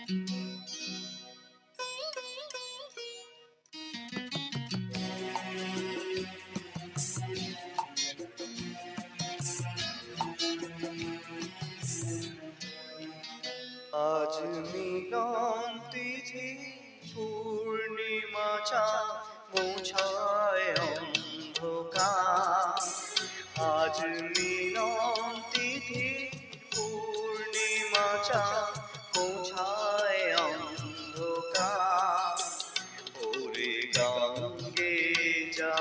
আজ মিলন তিথি পূর্ণিমা চাঁদ মোছায় অন্ধকার। আজ মিলন তিথি পূর্ণিমা চাঁদ মোছায় অন্ধকার। ওরে গঙ্গে যা,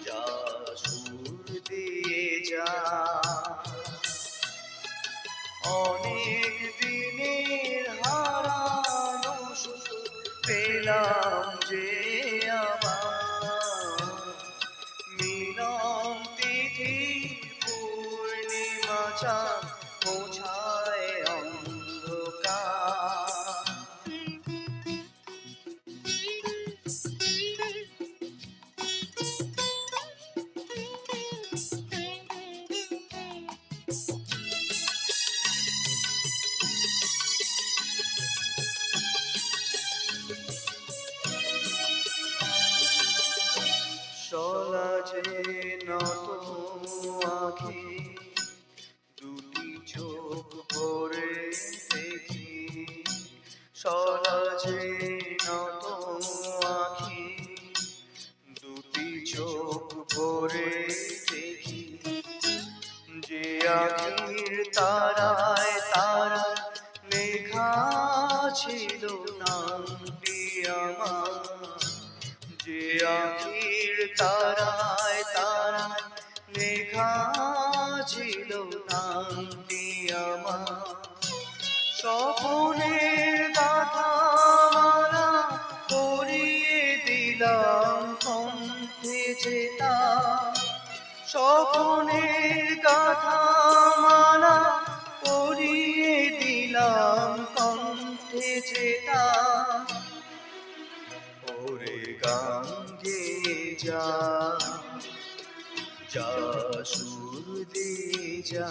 যা সুর দিয়ে যা, অনেক দিনের হারানো সুখ পেলাম যে আবার। মিলন তিথি পূর্ণিমা চাঁদ মোছায় অন্ধকার। সলাজে নত আঁখি, দুটি চোখ ভরে দেখি। সলাজে নত আঁখি, দুটি চোখ ভরে দেখি। যে আখির তারায় তারা লেখা ছিল নামটি আমার। যে আখির তারায় তারায় লেখা ছিল নামটি আমার। স্বপ্নের গাথা মালা পরিয়ে দিলাম কণ্ঠে যেতা। স্বপ্নের গাথা মালা পরিয়ে দিলাম কণ্ঠে যেতা। ওরে গঙ্গে যা, যা সুর দিয়ে যা,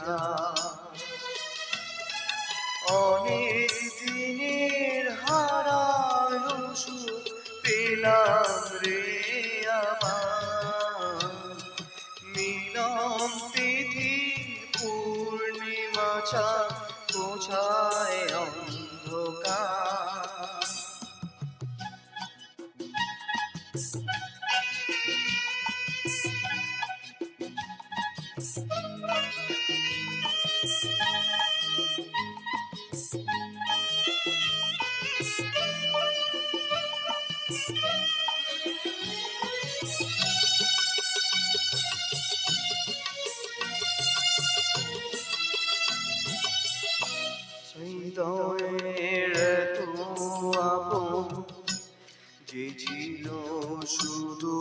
অনেক দিনের হারানো সুখ পেলাম রে আবার। মিলন তিথি পূর্ণিমা চাঁদ মোছায় অন্ধকার। হৃদয়ের তো আপন যে ছিল শুধু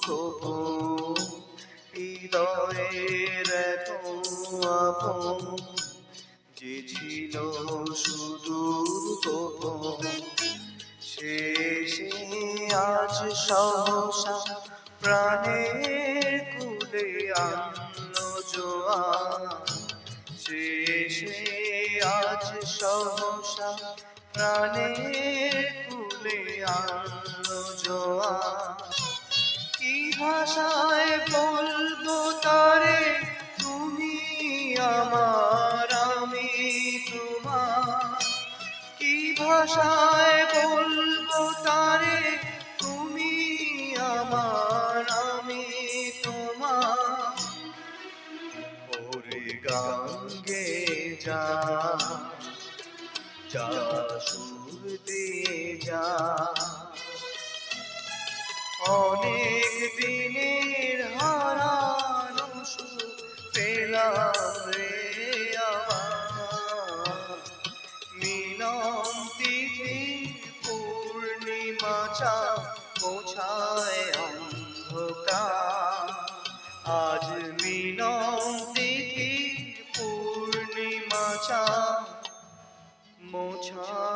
গোপন। হৃদয়ের তো আপন যে ছিল শুধু গোপন। শেষে আজ সহসা প্রাণের কুলে আনলো জোয়ার। শেষে আজ সহসা প্রাণের কুলে আনলো জোয়ার। কি ভাষায় বলবো তারে তুমি আমার আমি তোমার। কি ভাষায় বলবো তারে তুমি আমার আমি তোমার। ওরে গঙ্গে যা, যা সুর দিয়ে যা, অনেক দিনের হারানো সুখ পেলাম রে আবার। মিলন তিথি পূর্ণিমা চাঁদ মোছায় অন্ধকার। আজ মিলন তিথি পূর্ণিমা চাঁদ মোছায়